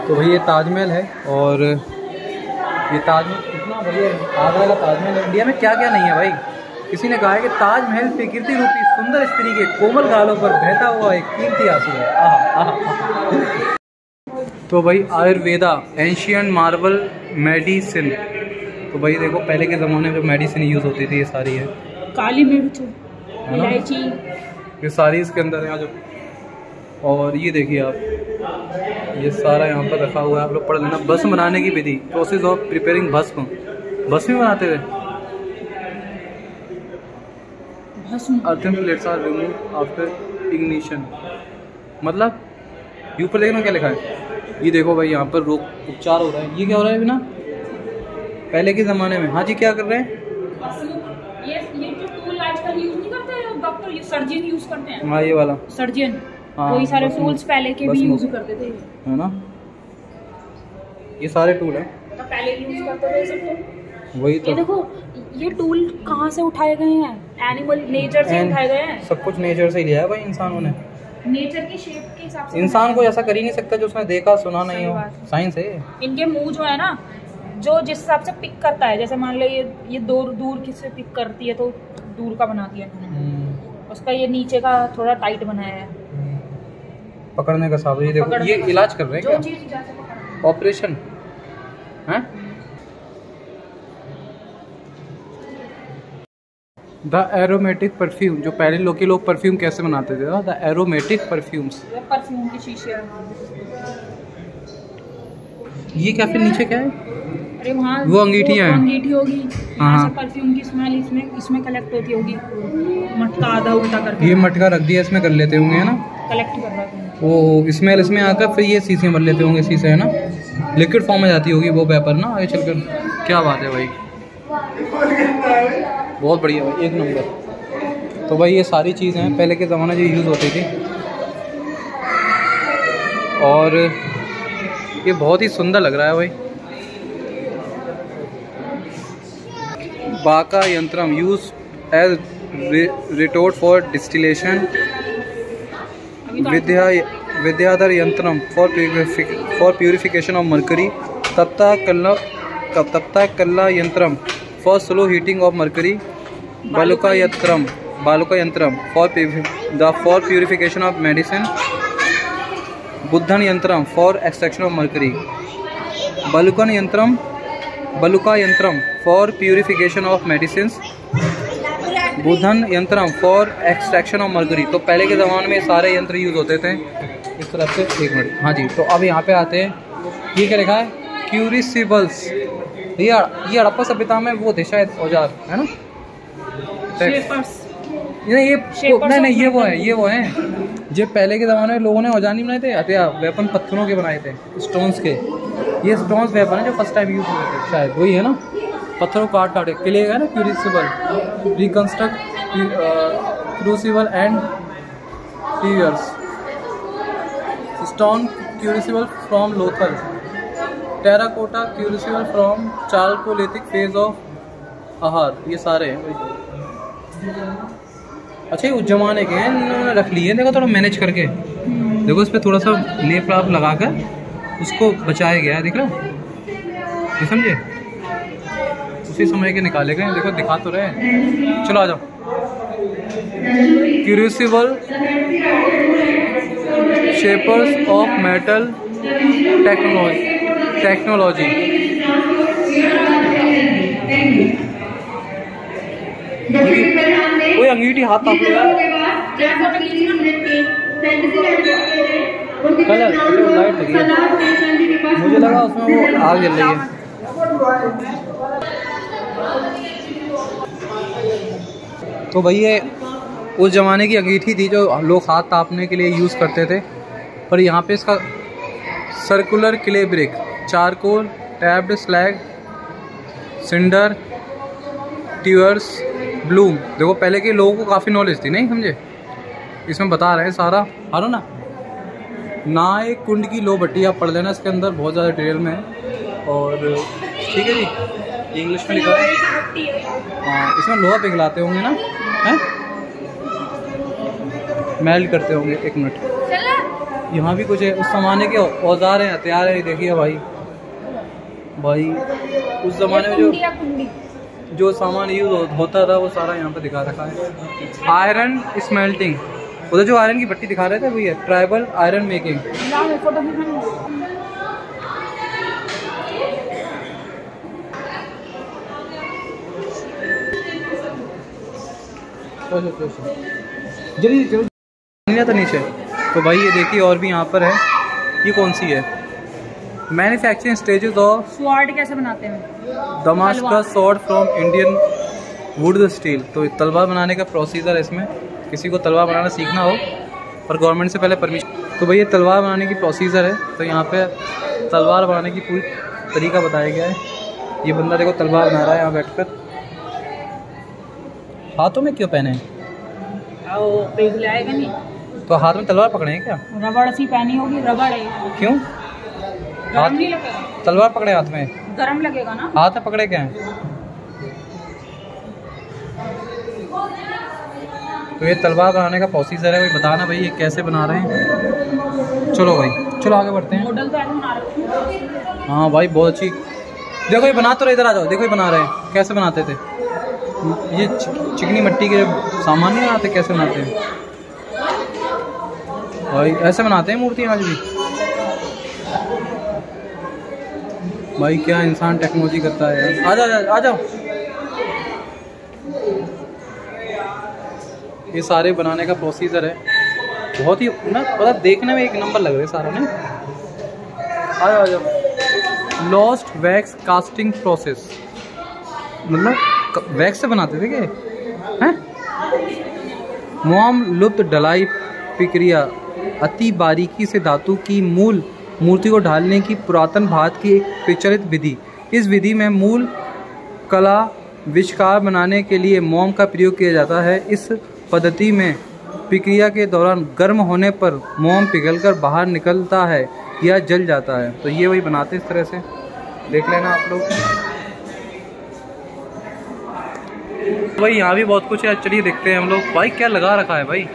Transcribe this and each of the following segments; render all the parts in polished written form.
तो भाई ये ताजमहल है और ये ताजमहल कितना बढ़िया है। आगरा का ताजमहल है। इंडिया में क्या क्या नहीं है भाई। किसी ने कहा है कि ताजमहल प्रकृति रूपी सुंदर स्त्री के कोमल गालों पर बहता हुआ एक कीमती आंसू है। तो भाई आयुर्वेदा एंशियंट मार्बल मेडिसिन। तो भाई देखो पहले के ज़माने में जो मेडिसिन यूज़ होती थी ये सारी है। काली मिर्च, इलायची, ये सारी इसके अंदर है। जो और ये देखिए आप, ये सारा यहाँ पर रखा हुआ है। आप लोग पढ़ लेना। भस्म बनाने की विधि, प्रोसेस ऑफ प्रिपेयरिंग भस्म। भस्म भी बनाते थे। Earthing plates are removed after ignition. मतलब ये ऊपर देखना क्या लिखा है। ये देखो भाई यहाँ पर रोग उपचार हो रहा है। ये क्या हो रहा है बिना पहले के ज़माने में। हाँ जी क्या कर रहे हैं। ये जो टूल आजकल यूज नहीं करते हैं डॉक्टर, ये सर्जन यूज करते हैं। हाँ ये वाला सर्जन। वही सारे टूल्स पहले के भी यूज करते थे, है ना। ये सारे टूल हैं तो पहले यूज करते थे सब। वही तो। ये देखो ये टूल कहाँ से उठाए गए हैं। एनिमल नेचर से उठाए गए हैं। सब कुछ नेचर से ही लिया है भाई इंसानों ने। नेचर की शेप के हिसाब से। इंसान को ऐसा कर ही नहीं सकता जो उसने देखा सुना नहीं हो। साइंस है। इनके मुंह जो है ना, जो जिस हिसाब से पिक करता है, जैसे मान लो ये दूर किससे पिक करती है तो दूर का बना दिया इन्होंने। उसका ये नीचे का थोड़ा टाइट बनाया है पकड़ने का साधन। ये देखो ये इलाज कर रहे हैं क्या, ऑपरेशन है। The aromatic perfume. जो पहले लोग परफ्यूम कैसे बनाते थे, द एरोमेटिक परफ्यूम्स। परफ्यूम की शीशे। ये क्या फिर नीचे क्या है। अरे वहाँ वो अंगीठियाँ हैं। अंगीठी होगी। यहाँ से परफ्यूम की स्मेल इसमें कलेक्ट होती होगी। मटका आधा उल्टा करके ये मटका रख दिया, इसमें कर लेते होंगे है ना। कलेक्ट कर रहा है वो स्मेल इसमें आकर फिर ये शीशे भर लेते होंगे। शीशे है ना, लिक्विड फॉर्म में जाती होगी वो पेपर ना आगे चलकर। क्या बात है भाई, बहुत बढ़िया भाई, एक नंबर। तो भाई ये सारी चीज़ें हैं पहले के ज़माने जो यूज़ होती थी। और ये बहुत ही सुंदर लग रहा है भाई। बाका यंत्रम use as retort for distillation. विद्याधर यंत्रम फॉर प्यूरिफिकेशन ऑफ मरकरी। तप्ता कल्ला यंत्रम for slow heating of mercury. बालुका यंत्रम फॉर प्यूरिफिकेशन ऑफ मेडिसिन। बुद्धन यंत्रम फॉर एक्सट्रैक्शन ऑफ मरकरी। बलुका यंत्रम फॉर प्यूरिफिकेशन ऑफ मेडिसिन। बुद्धन यंत्रम फॉर एक्सट्रैक्शन ऑफ मरकरी। तो पहले के ज़माने में सारे यंत्र यूज़ होते थे इस तरफ से। एक मिनट, हाँ जी। तो अब यहाँ पे आते हैं, ये क्या लिखा है, क्यूरिसिबल्स। ये हड़प्पा सभ्यता में वो थे शायद औजार, है ना। नहीं ये वो है जो पहले के ज़माने में लोगों ने औजार नहीं बनाए थे, हथियार वेपन पत्थरों के बनाए थे, स्टोन्स के। ये स्टोन्स वेपन है जो फर्स्ट टाइम यूज हुए थे शायद, वही है ना। पत्थरों को काट के लिए है ना crucible. Reconstruct crucible and tuyeres. Stone crucible from Lothal. Terracotta crucible from chalcolithic phase of Ahar. ये सारे हैं। अच्छा ये उस जमाने के हैं, इन्होंने रख लिए। देखो थोड़ा मैनेज करके, देखो इस पर थोड़ा सा लेप लाप लगा कर उसको बचाया गया है, दिख रहा है, समझे। उसी समय के निकाले गए। देखो दिखा तो रहे। चलो आ जाओ। क्यूरिसिबल शेपर्स ऑफ मेटल टेक्नोलॉजी। कोई अंगीठी हाथ ताप लो यार। कलर लाइट लगी है, मुझे लगा उसमें वो आग जल रही है। तो भाई ये उस ज़माने की अंगीठी थी जो लोग हाथ तापने के लिए यूज़ करते थे। पर यहाँ पे इसका circular clay brick, charcoal, tapped slag, cinder, tuyeres, bloom. देखो पहले के लोगों को काफ़ी नॉलेज थी, नहीं समझे। इसमें बता रहे हैं सारा, हारो ना। नाय कुंड की लो भट्टी, आप पढ़ लेना इसके अंदर बहुत ज़्यादा डिटेल में है। और ठीक है जी, इंग्लिश में लिखा है। हाँ इसमें लोहा पिघलाते होंगे ना, हैं मेल्ट करते होंगे। एक मिनट, यहाँ भी कुछ है, उस ज़माने के औजार हैं, हथियार है। देखिए भाई, उस ज़माने में जो सामान यूज होता था वो सारा यहाँ पे दिखा रखा है। आयरन स्मेल्टिंग, उधर जो आयरन की भट्टी दिखा रहे थे भैया, ट्राइबल आयरन मेकिंग। जल्दी जल्दी तो नीचे। तो भाई ये देखिए और भी यहाँ पर है। ये कौन सी है? मैन्युफैक्चरिंग स्टेजेस ऑफ स्वॉर्ड कैसे बनाते हैं? Damascus sword from Indian would steel. तो तलवार बनाने का प्रोसीजर है इसमें। किसी को तलवार बनाना सीखना हो पर गवर्नमेंट से पहले परमिशन। तो भाई ये तलवार बनाने की प्रोसीजर है। तो यहाँ पे तलवार बनाने की पूरी तरीका बताया गया है। ये बंदा देखो तलवार बना रहा है यहाँ बैठकर। हाथों में क्यों पहने हैं? नहीं तो हाथ में तलवार पकड़े हैं क्या? रबड़ सी पहनी होगी, रबड़ है। क्यों? गरम नहीं लगेगा? तलवार पकड़े हाथ में गरम लगेगा ना। हाथ में पकड़े क्या है? तो ये तलवार बनाने का प्रोसीजर है। भाई बताना भाई ये कैसे बना रहे हैं। चलो भाई चलो आगे बढ़ते हैं। मॉडल तो ऐसे बना रखे हैं। हाँ भाई बहुत अच्छी। देखो ये बना तो रहे, इधर आ जाओ। देखो ये बना रहे हैं, कैसे बनाते थे ये चिकनी मिट्टी के सामान नहीं बनाते, कैसे बनाते हैं भाई? ऐसे बनाते हैं मूर्ति आज भी। भाई क्या इंसान टेक्नोलॉजी करता है यार। आ जाओ। ये सारे बनाने का प्रोसीजर है। बहुत ही ना मतलब देखने में एक नंबर लग रहे सारा ने। आ जाओ। लॉस्ट वैक्स कास्टिंग प्रोसेस, मतलब वैक्स से बनाते थे क्या हैं? मोम लुप्त ढलाई प्रक्रिया अति बारीकी से धातु की मूल मूर्ति को ढालने की पुरातन भारत की एक प्रचलित विधि। इस विधि में मूल कला विष्कार बनाने के लिए मोम का प्रयोग किया जाता है। इस पद्धति में प्रक्रिया के दौरान गर्म होने पर मोम पिघलकर बाहर निकलता है या जल जाता है। तो ये वही बनाते इस तरह से, देख लेना आप लोग। भाई यहाँ भी बहुत कुछ है, चलिए देखते हैं हम लोग। भाई क्या लगा रखा है भाई?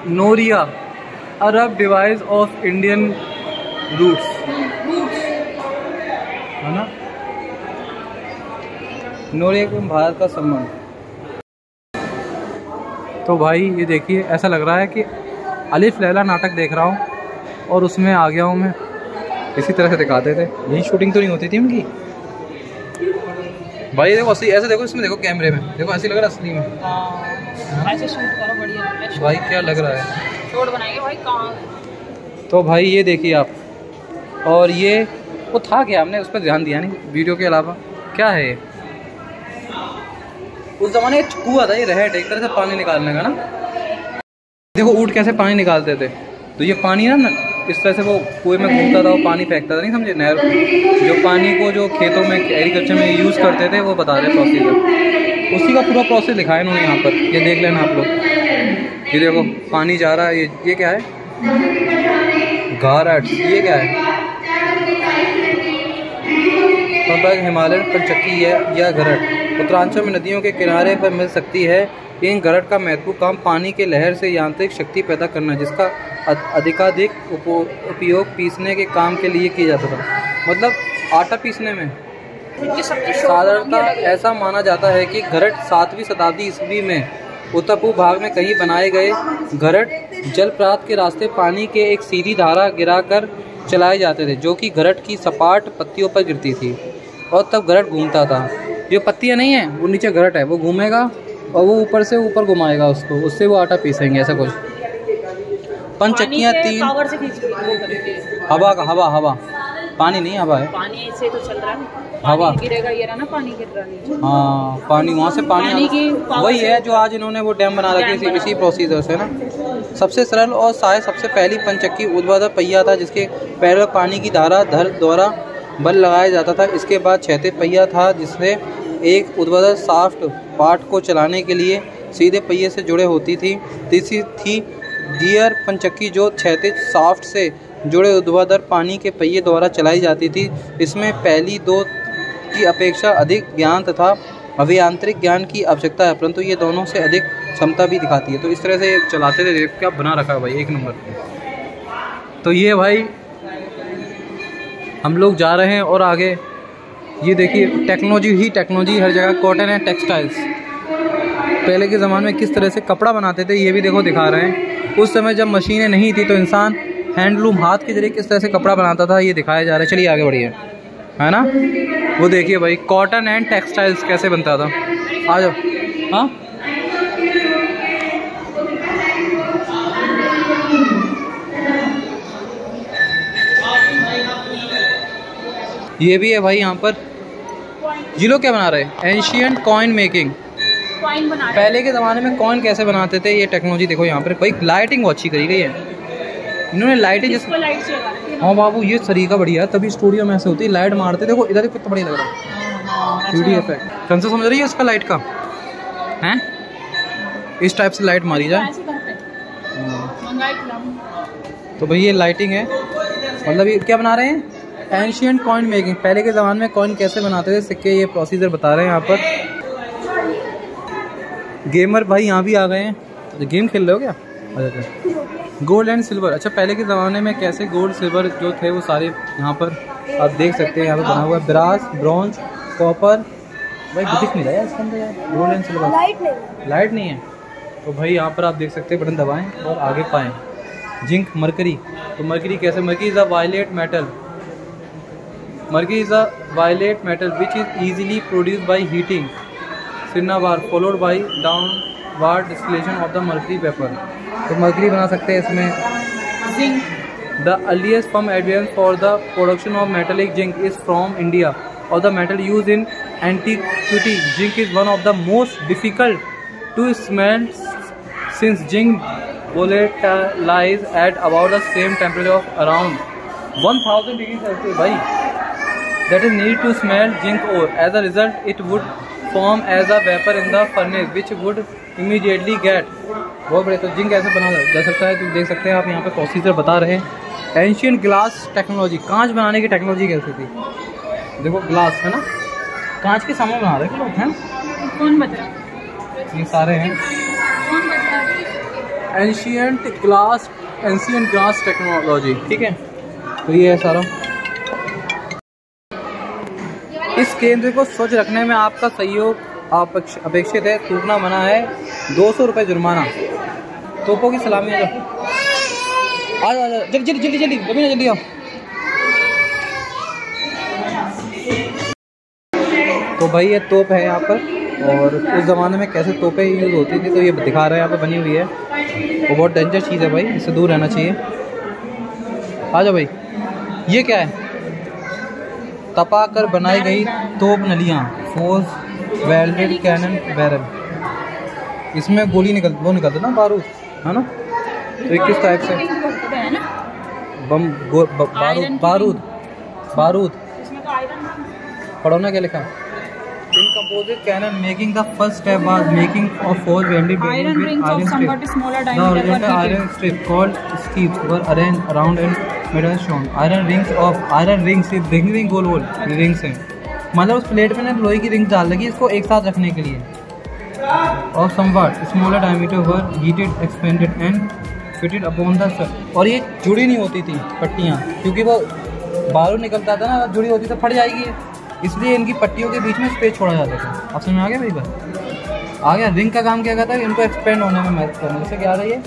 नोरिया अरब डिवाइस ऑफ इंडियन रूट्स, है ना? नोरिया के भारत का संबंध। तो भाई ये देखिए ऐसा लग रहा है कि अलिफ लैला नाटक देख रहा हूँ और उसमें आ गया हूँ मैं। इसी तरह से दिखाते थे। यही शूटिंग तो नहीं होती थी उनकी भाई। देखो असली ऐसे देखो, इसमें देखो कैमरे में देखो, ऐसे लग रहा है असली में। ऐसे शूट करो बढ़िया भाई क्या लग रहा है, शॉट बनाएंगे भाई कहाँ। तो भाई ये देखिए आप। और ये वो था क्या, हमने उस पर ध्यान दिया नहीं वीडियो के अलावा। क्या है ये? उस जमाने कुआं था ये, रहट एक तरह से पानी निकालने का ना। देखो ऊँट कैसे पानी निकालते थे। तो ये पानी ना इस तरह से वो कुएं में घूमता था, वो पानी फेंकता था, नहीं समझे? नहर जो पानी को जो खेतों में एग्रीकल्चर में यूज़ करते थे वो बता रहे प्रोसीजर। उसी का पूरा प्रोसेस दिखाया इन्होंने यहाँ पर। ये देख लेना आप लोग। ये देखो पानी जा रहा है। ये क्या है? घारट। ये क्या है? हिमालय पंचक्की है या घरट उत्तरांचल में नदियों के किनारे पर मिल सकती है। इन घरट का महत्वपूर्ण काम पानी के लहर से यांत्रिक शक्ति पैदा करना, जिसका अधिकाधिक उपयोग पीसने के काम के लिए किया जाता था। मतलब आटा पीसने में। साधारणतः ऐसा माना जाता है कि घरट 7वीं शताब्दी ईस्वी में उत्तर पूर्व भाग में कहीं बनाए गए। घरट जलप्रपात के रास्ते पानी के एक सीधी धारा गिराकर चलाए जाते थे, जो कि घरट की सपाट पत्तियों पर गिरती थी और तब घरट घूमता था। ये पत्तियाँ नहीं है, वो नीचे घरट है, वो घूमेगा और वो ऊपर से ऊपर घुमाएगा उसको, उससे वो आटा पीसेंगे। ऐसा कुछ पंचक्कियाँ 3 हवा पानी नहीं, हवा है। पानी से तो चल रहा है, हवा गिरेगा ये रहा ना, पानी गिर रहा है। हाँ पानी वहाँ से पानी की वही है जो आज इन्होंने वो डैम बना रखे इसी प्रोसीजर से ना। सबसे सरल और शायद सबसे पहली पंचक्की ऊर्ध्वाधर पहिया था, जिसके पैर पानी की धारा धर द्वारा बल लगाया जाता था। इसके बाद क्षैतिज पहिया था, जिससे एक ऊर्ध्वाधर शाफ्ट पार्ट को चलाने के लिए सीधे पहिए से जुड़े होती थी। तीसरी थी गियर पंचक्की, जो क्षैतिज शाफ्ट से जुड़े ऊर्ध्वाधर पानी के पहिए द्वारा चलाई जाती थी। इसमें पहली दो की अपेक्षा अधिक ज्ञान तथा अभियांत्रिक ज्ञान की आवश्यकता है, परंतु ये दोनों से अधिक क्षमता भी दिखाती है। तो इस तरह से चलाते थे, देख क्या बना रखा है भाई, एक नंबर। तो ये भाई हम लोग जा रहे हैं और आगे ये देखिए टेक्नोलॉजी ही टेक्नोलॉजी हर जगह। कॉटन एंड टेक्सटाइल्स, पहले के ज़माने में किस तरह से कपड़ा बनाते थे ये भी देखो दिखा रहे हैं। उस समय जब मशीनें नहीं थी तो इंसान हैंडलूम हाथ के जरिए किस तरह से कपड़ा बनाता था ये दिखाया जा रहा है। चलिए आगे बढ़िए, है ना। वो देखिए भाई कॉटन एंड टेक्सटाइल्स कैसे बनता था। आ जाओ। हाँ ये भी है भाई यहाँ पर। ये लोग क्या बना रहे हैं? एंशियंट कॉइन मेकिंग, कॉइन बना रहे हैं। पहले के ज़माने में कॉइन कैसे बनाते थे ये टेक्नोलॉजी देखो यहाँ पर। भाई लाइटिंग बहुत अच्छी करी गई है इन्होंने, लाइटें जैसे। हाँ बाबू ये तरीका बढ़िया है, तभी स्टूडियो में ऐसे होती है, लाइट मारते देखो इधर कितना बढ़िया लग रहा है 3D इफेक्ट। कौन सा समझ रही है इसका लाइट का हैं? इस टाइप से लाइट मारी जाए। तो भाई ये लाइटिंग है, मतलब ये क्या बना रहे हैं? एंशियंट कॉइन मेकिंग, पहले के ज़माने में कॉइन कैसे बनाते थे सिक्के, ये प्रोसीजर बता रहे हैं यहाँ पर। गेमर भाई यहाँ भी आ गए हैं। तो गेम खेल रहे हो क्या? अच्छा, गोल्ड एंड सिल्वर। अच्छा पहले के ज़माने में कैसे गोल्ड सिल्वर जो थे वो सारे यहाँ पर आप देख सकते हैं। यहाँ पर बना हुआ है ब्रास, ब्रॉन्ज, कॉपर। भाई दिख नहीं रहा है इसके अंदर यार, गोल्ड एंड सिल्वर। लाइट नहीं है। तो भाई यहाँ पर आप देख सकते हैं, बटन दबाएँ और आगे पाएँ। Zinc, mercury. तो मरकरी कैसे? Mercury is a violet metal. Mercury is a violet metal which is easily produced by heating cinnabar followed by downward distillation of the mercury vapor। तो मरकरी बना सकते हैं इसमें। Zinc, the earliest firm evidence for the production of metallic zinc is from India or the metal used in antiquity. Zinc is one of the most difficult to smelt since zinc volatilizes at about the same temperature of around 1000 degrees Celsius भाई, that is needed to smelt zinc ore. As a result, it would form as a vapor in the furnace, which would immediately get। बहुत बड़े। तो zinc कैसे बना जा सकता है तो देख सकते हैं आप यहाँ पे प्रोसीजर बता रहे हैं। एंशियंट ग्लास टेक्नोलॉजी, कांच बनाने की टेक्नोलॉजी कैसे थी देखो। ग्लास है ना, कांच के सामान बना रहे हैं लोग, हैं? कौन बता रहा है? ये सारे हैं एंशियंट ग्लास टेक्नोलॉजी, ठीक है। तो ये है सारा। इस केंद्र को स्वच्छ रखने में आपका सहयोग अपेक्षित है। थूकना मना है, 200 रुपये जुर्माना। तोपों की सलामी। आ जाओ जल्दी जल्दी जल्दी कभी ना जल्दी आओ। तो भाई ये तोप है यहाँ पर, और उस ज़माने में कैसे तोपें यूज़ होती थी तो ये दिखा रहे हैं यहाँ पर, बनी हुई है। वो बहुत डेंजर चीज़ है भाई, इससे दूर रहना चाहिए। आ जाओ भाई। ये क्या है? तपा कर बनाई गई तोप नलियाँ, फोर्स वेल्डेड कैनन बैरल। इसमें गोली निकलता ना, बारूद, है ना। तो ये किस टाइप से बम बारूद पढ़ो ना क्या लिखा। In composite cannon making the first step was making of four welded iron rings of somewhat smaller diameter were iron strip called skips were arranged around and metal shown। iron rings से ring गोल rings हैं, मतलब उस plate में ना लोहे की ring डाल लगी इसको एक साथ रखने के लिए। और somewhat smaller diameter were heated expanded and fitted upon the surface। और ये जुड़ी नहीं होती थी पट्टियाँ, क्योंकि वो बारूद निकलता था ना, जुड़ी होती तो फट जाएगी, इसलिए इनकी पट्टियों के बीच में स्पेस छोड़ा जाता था। आप समझ में आ गया भाई? बस आ गया। रिंग का काम क्या कहता है? इनको एक्सपेंड होने में मदद करना, जैसे क्या आ रहा है, ये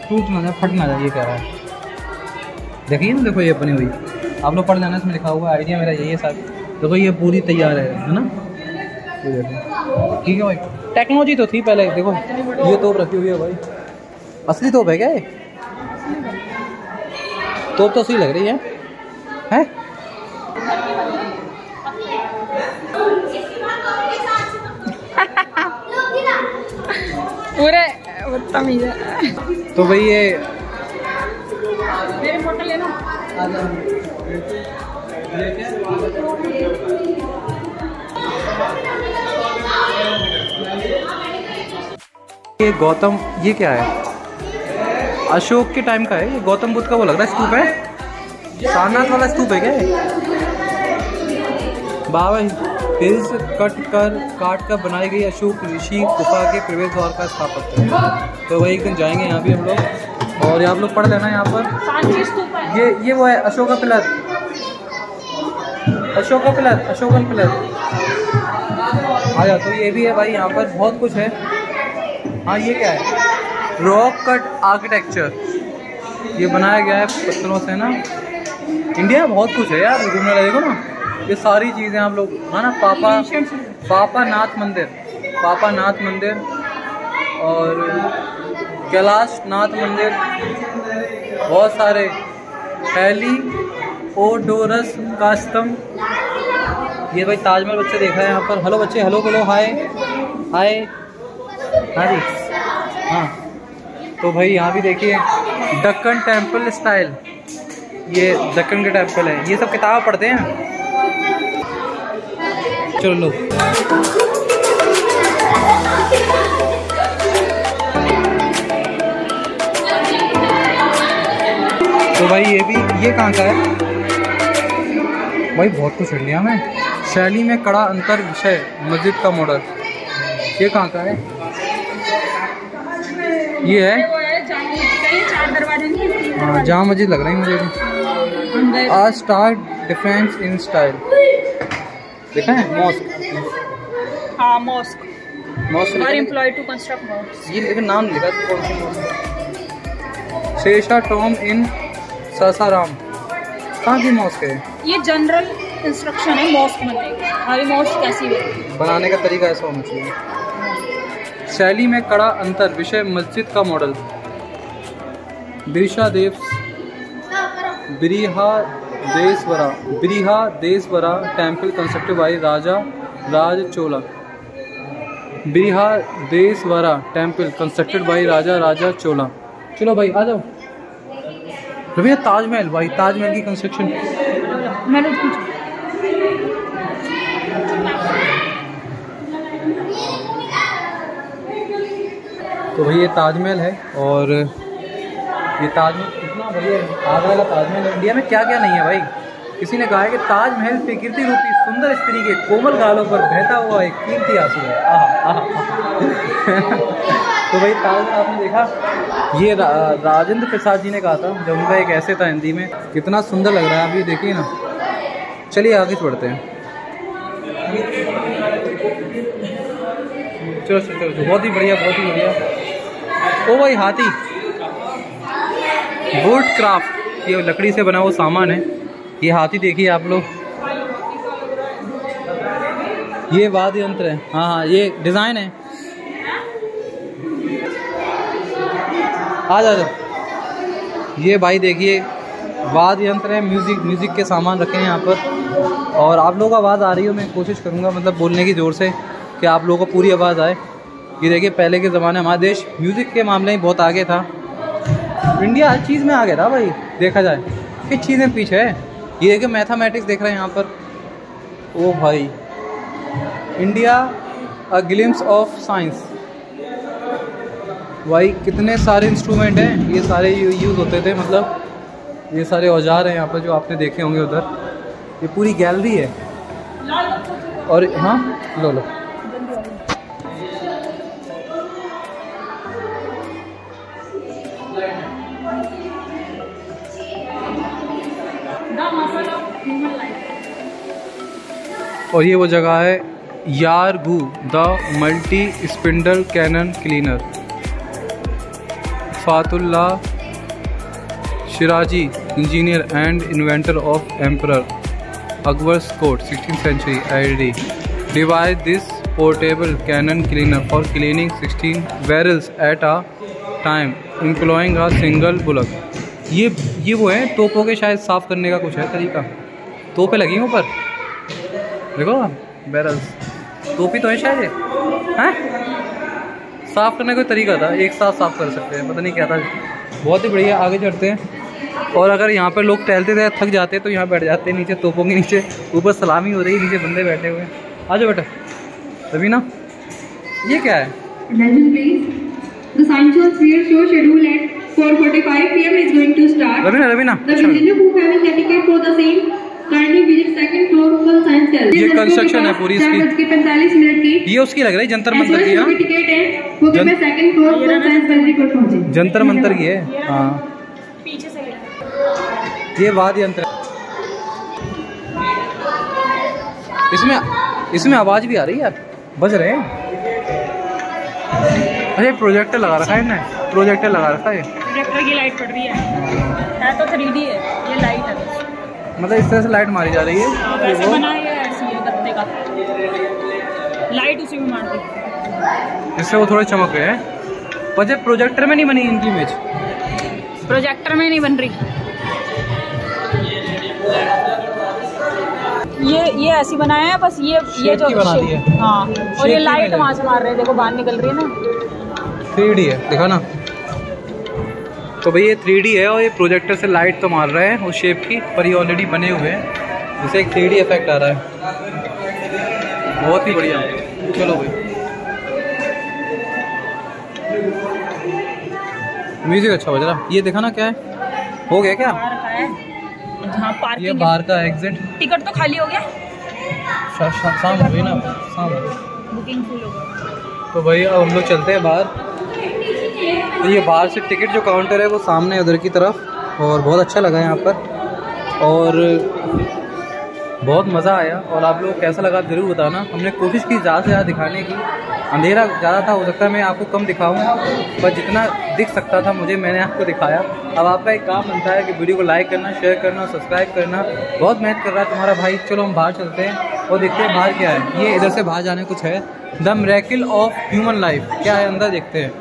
टूट ना जाए, फट ना जाए, ये कह रहा है। देखिए ना, देखो ये बनी हुई, आप लोग पढ़ लेना, इसमें लिखा हुआ। आइडिया मेरा यही है साथ। देखो ये पूरी तैयार है ना, ठीक है भाई। टेक्नोलॉजी तो थी पहले। देखो ये तोप रखी हुई है भाई, असली तोप है क्या ये? तोप तो असली लग रही है? पूरे बदतमीज है। तो भाई ये मेरे फोटो लेना। ये गौतम, ये क्या है? अशोक के टाइम का है ये, गौतम बुद्ध का वो लग रहा है स्तूप है। सारनाथ वाला स्तूप है क्या? बाबा हिल्स काट कर बनाई गई अशोक ऋषि गुफा के प्रवेश द्वार का स्थापत्य है। तो वही जाएंगे यहाँ भी हम लोग, और आप लोग पढ़ लेना यहाँ पर। ये वो है अशोका पिलर, अशोकन पिलर आ जा। तो ये भी है भाई, यहाँ पर बहुत कुछ है। हाँ ये क्या है, रॉक कट आर्किटेक्चर, ये बनाया गया है पत्थरों से ना। इंडिया में बहुत कुछ है यार घूमने वाला, देखो ना ये सारी चीज़ें आप लोग, है ना। पापा नाथ मंदिर और कैलाश नाथ मंदिर, बहुत सारे, हेलिओडोरस का स्तंभ। ये भाई ताजमहल बच्चे देखा है यहाँ पर। हेलो बच्चे, हेलो बोलो, हाय हाय। हाँ जी, हाँ। तो भाई यहाँ भी देखिए दक्कन टेम्पल स्टाइल, ये दक्कन के टेम्पल है। ये सब किताब पढ़ते हैं। चलो लो। तो भाई ये कहाँ का है भाई, बहुत कुछ इंडिया में। शैली में कड़ा अंतर विषय मस्जिद का मॉडल, ये कहाँ का है? ये है हाँ, जामा मस्जिद लग रही है मुझे भी। आज स्टार्ट डिफेंस इन स्टाइल, देखा है मॉस्क। हाँ mosque are employed to construct mosque. ये लेकिन नाम लिखा है कौन सी मॉस्क। शेषा टॉम इन सासाराम, कहाँ की मॉस्क है? ये जनरल इंस्ट्रक्शन है मॉस्क बनने की। हमारी मॉस्क कैसी बनाने का तरीका ऐसा होना चाहिए। शैली में कड़ा अंतर विषय मस्जिद का model. Brihadeshwara temple constructed by Raja Raja Chola. Brihadeshwara temple constructed by Raja Chola. चलो भाई आ जाओ। भैया ताजमहल, भाई ताजमहल की कंस्ट्रक्शन तो भाई ये ताजमहल है, और ये ताजमहल कितना बढ़िया है। आगरा का ताजमहल है। इंडिया में क्या क्या नहीं है भाई। किसी ने कहा है कि ताजमहल प्रकृति रूपी सुंदर स्त्री के कोमल गालों पर बहता हुआ एक कीमती आंसू है। तो भाई ताजमहल आपने देखा, ये राजेंद्र प्रसाद जी ने कहा था जब उनका एक ऐसे था हिंदी में। कितना सुंदर लग रहा है, अभी देखिए ना। चलिए आगे बढ़ते हैं। चलो बहुत ही बढ़िया, बहुत ही बढ़िया। ओ भाई हाथी, वुड क्राफ्ट, ये लकड़ी से बना हुआ सामान है। ये हाथी देखिए आप लोग, ये वाद्य यंत्र है। हाँ ये डिज़ाइन है। आ जाओ। ये भाई देखिए वाद्य यंत्र है, म्यूज़िक के सामान रखे हैं यहाँ पर। और आप लोगों को आवाज़ आ रही हो, मैं कोशिश करूँगा मतलब बोलने की ज़ोर से कि आप लोगों को पूरी आवाज़ आए। ये देखिए पहले के ज़माने हमारा देश म्यूज़िक के मामले में बहुत आगे था। इंडिया हर चीज़ में आगे था भाई, देखा जाए किस चीज़ में पीछे है। ये देखिए मैथमेटिक्स देख रहे हैं यहाँ पर। ओ भाई, India a glimpse of science. भाई कितने सारे इंस्ट्रूमेंट हैं, ये सारे यूज़ होते थे, मतलब ये सारे औजार हैं यहाँ पर जो आपने देखे होंगे उधर। ये पूरी गैलरी है। और हाँ लो और ये वो जगह है यारगू the multi spindle cannon cleaner. Fathullah Shirazi, engineer and inventor of emperor Akbar's court 16th century AD, devised this portable cannon cleaner for cleaning 16 barrels at a time, employing a single bullock। ये वो है तोपों के शायद साफ़ करने का कुछ है तरीका। तोपें लगी हैं ऊपर, देखो बैरल्स, टोपी तो है शायद ये हैं। साफ़ करने का कोई तरीका था, एक साथ साफ़ कर सकते हैं, पता नहीं क्या था। बहुत ही बढ़िया, आगे चढ़ते हैं। और अगर यहाँ पर लोग टहलते थे थक जाते तो यहाँ बैठ जाते हैं नीचे तोपों के नीचे। ऊपर सलामी हो रही है, नीचे बंदे बैठे हुए हैं। आ जाओ बेटा। रवीना ये क्या है? रवीना ये कंस्ट्रक्शन है पूरी इसकी। 45 की ये उसकी लग रही है जंतर मंतर की। हाँ टिकट है वो मैं सेकंड फ्लोर पर साइंस गैलरी पर पहुंचे। जंतर मंतर की है। हाँ पीछे से ये वाद्य यंत्र। इसमें आवाज भी आ रही है यार, बज रहे हैं। अरे प्रोजेक्टर लगा रखा है इन्हें, प्रोजेक्टर लगा रखा है। प्रोजेक्टर की लाइट पड़ रही है तो 3D है ये लाइट है। मतलब इस तरह से लाइट मारी जा रही है। वैसे बना है ऐसी है गत्ते का, लाइट उसी में मारती है, इससे वो थोड़े चमक रहे हैं। पर प्रोजेक्टर में नहीं बनी इनकी इमेज, प्रोजेक्टर में नहीं बन रही। ये ऐसी बनाया है बस, ये जो बना दी है। हाँ, और ये लाइट वहाँ से मार रहे हैं, देखो बाहर निकल रही है ना। 3D है, देखा ना। तो भाई ये 3D है और ये प्रोजेक्टर से लाइट तो मार रहे हैं उस शेप की, पर ये ऑलरेडी बने हुए हैं, जिससे एक 3D इफेक्ट आ रहा है। बहुत ही बढ़िया। चलो भाई म्यूजिक अच्छा बज रहा। ये देखा ना क्या है, हो गया क्या? जहाँ पार्किंग ये बाहर का एग्जिट। टिकट तो खाली हो गया, शाम हो गई ना, शाम हो गई, बुकिंग फुल हो गई। तो भाई अब हम लोग चलते हैं बाहर। तो ये बाहर से टिकट जो काउंटर है वो सामने उधर की तरफ, और बहुत अच्छा लगा यहाँ पर और बहुत मज़ा आया। और आप लोग कैसा लगा ज़रूर बताना। हमने कोशिश की ज़्यादा से ज़्यादा दिखाने की, अंधेरा ज़्यादा था, हो सकता है मैं आपको कम दिखाऊं, पर जितना दिख सकता था मुझे मैंने आपको दिखाया। अब आपका एक काम बनता है कि वीडियो को लाइक करना, शेयर करना, सब्सक्राइब करना। बहुत मेहनत कर रहा है तुम्हारा भाई। चलो हम बाहर चलते हैं और देखते हैं बाहर क्या है। ये इधर से बाहर जाने कुछ है, the miracle of human life क्या है अंदर देखते हैं।